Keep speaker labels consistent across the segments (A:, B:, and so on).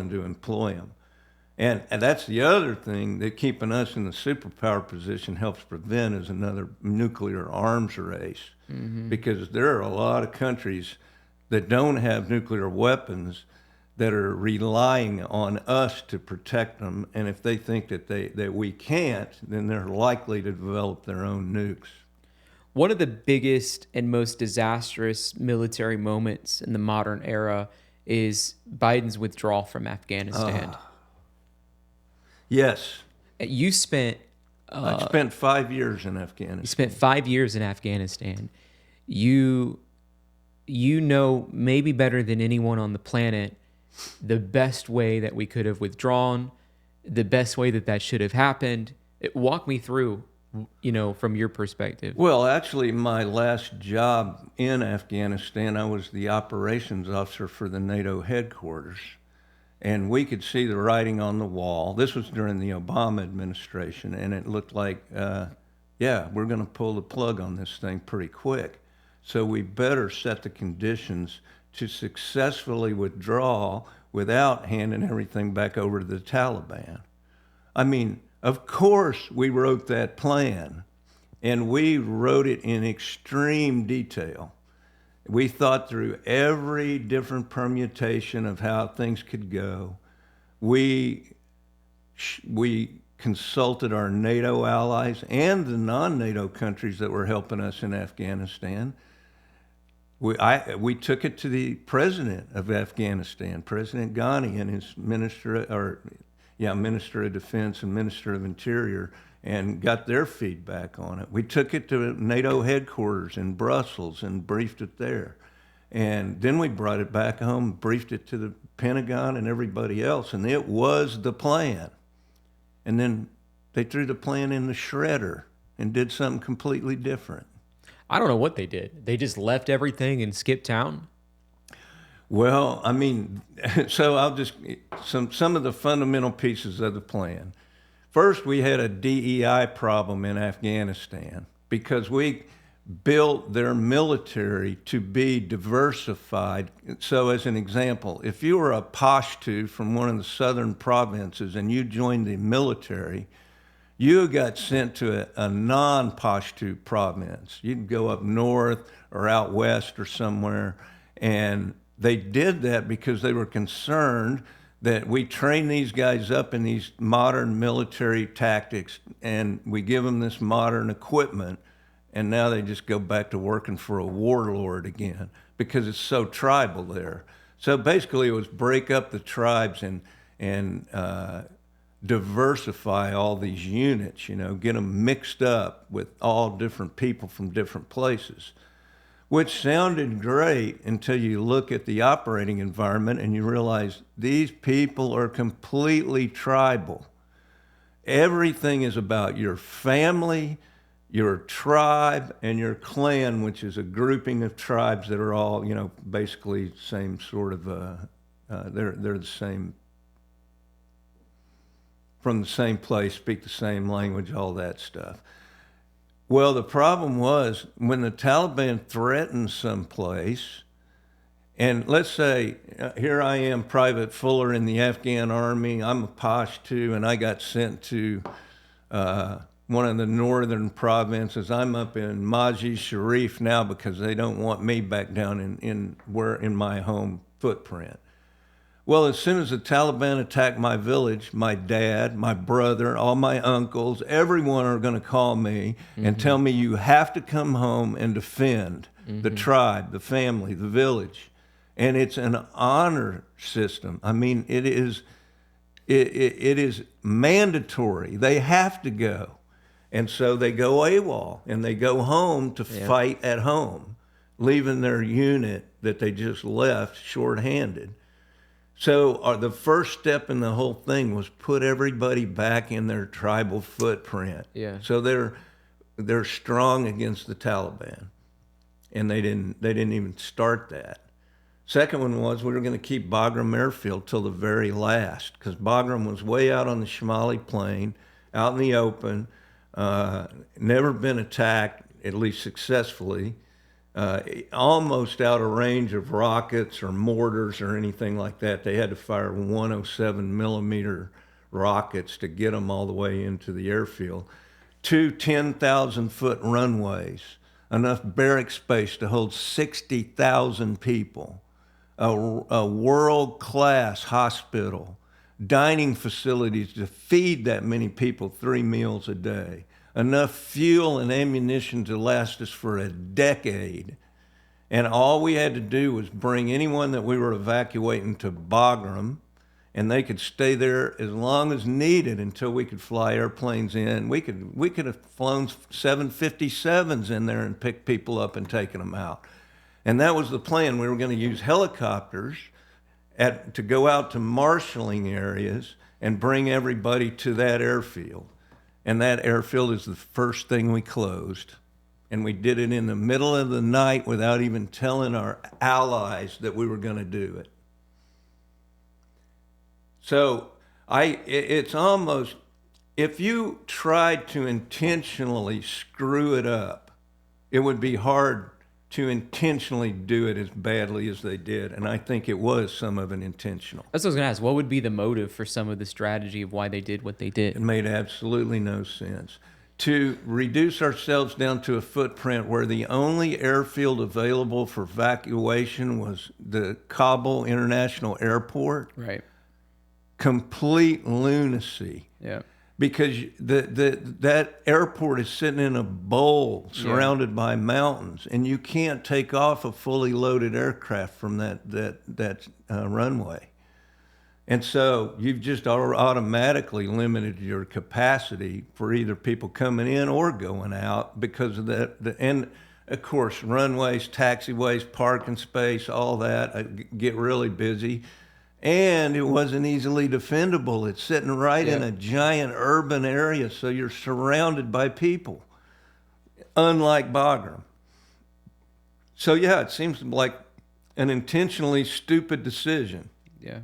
A: willing to employ them. And that's the other thing that keeping us in the superpower position helps prevent is another nuclear arms race. Because there are a lot of countries that don't have nuclear weapons that are relying on us to protect them. And if they think that we can't, then they're likely to develop their own nukes.
B: One of the biggest and most disastrous military moments in the modern era is Biden's withdrawal from Afghanistan.
A: Yes.
B: You spent
A: I spent 5 years in Afghanistan.
B: You spent 5 years in Afghanistan. You know maybe better than anyone on the planet the best way that we could have withdrawn, the best way that should have happened. Walk me through, from your perspective.
A: Well, actually, my last job in Afghanistan, I was the operations officer for the NATO headquarters. And we could see the writing on the wall. This was during the Obama administration, and it looked like, we're going to pull the plug on this thing pretty quick. So we better set the conditions to successfully withdraw without handing everything back over to the Taliban. I mean, of course we wrote that plan, and we wrote it in extreme detail. We thought through every different permutation of how things could go. We consulted our NATO allies and the non-NATO countries that were helping us in Afghanistan. We took it to the president of Afghanistan, President Ghani, and his Minister of Defense and Minister of Interior, and got their feedback on it. We took it to NATO headquarters in Brussels and briefed it there. And then we brought it back home, briefed it to the Pentagon and everybody else, and it was the plan. And then they threw the plan in the shredder and did something completely different.
B: I don't know what they did. They just left everything and skipped town?
A: Well, I mean, so I'll just, some of the fundamental pieces of the plan. First, we had a DEI problem in Afghanistan because we built their military to be diversified. So as an example, if you were a Pashto from one of the southern provinces and you joined the military, you got sent to a non-Pashto province. You'd go up north or out west or somewhere. And they did that because they were concerned that we train these guys up in these modern military tactics and we give them this modern equipment, and now they just go back to working for a warlord again because it's so tribal there. So basically it was break up the tribes and diversify all these units, get them mixed up with all different people from different places, which sounded great until you look at the operating environment and you realize these people are completely tribal. Everything is about your family, your tribe, and your clan, which is a grouping of tribes that are all, basically same sort of, they're the same, from the same place, speak the same language, all that stuff. Well, the problem was when the Taliban threatened someplace, and let's say here I am, Private Fuller in the Afghan Army, I'm a Pashto, and I got sent to one of the northern provinces. I'm up in Mazar-e Sharif now because they don't want me back down in my home footprint. Well, as soon as the Taliban attack my village, my dad, my brother, all my uncles, everyone are going to call me and tell me you have to come home and defend the tribe, the family, the village. And it's an honor system. I mean, it is mandatory. They have to go. And so they go AWOL and they go home to fight at home, leaving their unit that they just left shorthanded. So the first step in the whole thing was put everybody back in their tribal footprint.
B: Yeah.
A: So they're strong against the Taliban, and they didn't even start that. Second one was we were going to keep Bagram airfield till the very last because Bagram was way out on the Shimali Plain, out in the open, never been attacked, at least successfully. almost out of range of rockets or mortars or anything like that. They had to fire 107 millimeter rockets to get them all the way into the airfield. 2 10,000-foot runways, enough barrack space to hold 60,000 people, a world-class hospital, dining facilities to feed that many people 3 meals a day, enough fuel and ammunition to last us for a decade. And all we had to do was bring anyone that we were evacuating to Bagram, and they could stay there as long as needed until we could fly airplanes in. We could have flown 757s in there and picked people up and taken them out. And that was the plan. We were going to use helicopters to go out to marshaling areas and bring everybody to that airfield. And that airfield is the first thing we closed. And we did it in the middle of the night without even telling our allies that we were going to do it. So it's almost, if you tried to intentionally screw it up, it would be hard to intentionally do it as badly as they did. And I think it was some of it intentional.
B: That's what I was going to ask. What would be the motive for some of the strategy of why they did what they did?
A: It made absolutely no sense. To reduce ourselves down to a footprint where the only airfield available for evacuation was the Kabul International Airport.
B: Right.
A: Complete lunacy.
B: Yeah.
A: Because that airport is sitting in a bowl surrounded by mountains, and you can't take off a fully loaded aircraft from that runway. And so you've just automatically limited your capacity for either people coming in or going out because of that. And of course, runways, taxiways, parking space, all that get really busy. And it wasn't easily defendable. It's sitting right in a giant urban area, so you're surrounded by people, unlike Bagram. So yeah, it seems like an intentionally stupid decision.
B: Yeah.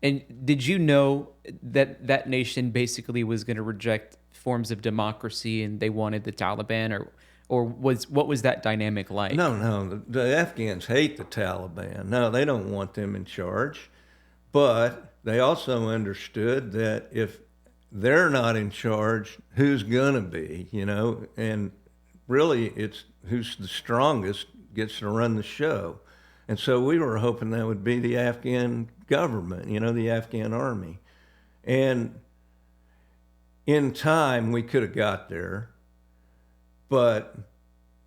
B: And did you know that that nation basically was going to reject forms of democracy and they wanted the Taliban, or what was that dynamic like?
A: No, the Afghans hate the Taliban. No, they don't want them in charge. But they also understood that if they're not in charge, who's going to be, And really, it's who's the strongest gets to run the show. And so we were hoping that would be the Afghan government, the Afghan Army. And in time, we could have got there. But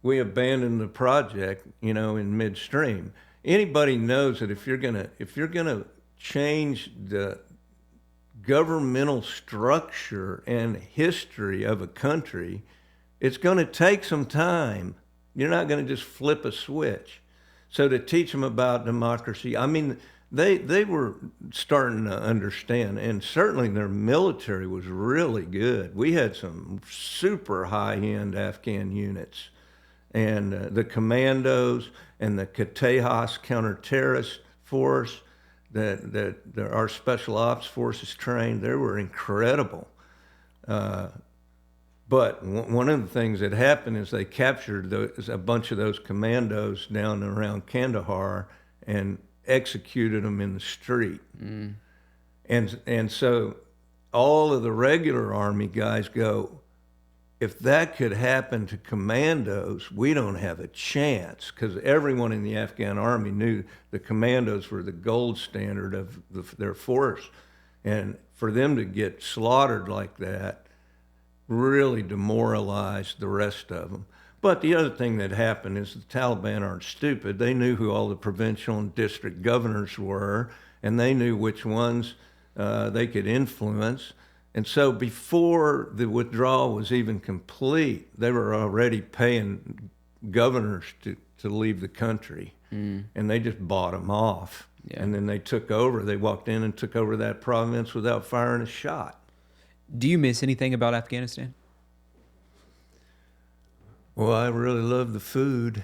A: we abandoned the project, in midstream. Anybody knows that if you're gonna change the governmental structure and history of a country, it's going to take some time. You're not going to just flip a switch. So to teach them about democracy, I mean, they were starting to understand, and certainly their military was really good. We had some super high-end Afghan units, and the commandos and the Tejas counter-terrorist force that our special ops forces trained, they were incredible. But one of the things that happened is they captured a bunch of those commandos down around Kandahar and executed them in the street. Mm. And so all of the regular Army guys go, if that could happen to commandos, we don't have a chance, because everyone in the Afghan Army knew the commandos were the gold standard of their force. And for them to get slaughtered like that really demoralized the rest of them. But the other thing that happened is the Taliban aren't stupid. They knew who all the provincial and district governors were, and they knew which ones they could influence. And so before the withdrawal was even complete, they were already paying governors to leave the country. Mm. And they just bought them off. Yeah. And then they took over. They walked in and took over that province without firing a shot.
B: Do you miss anything about Afghanistan?
A: Well, I really love the food.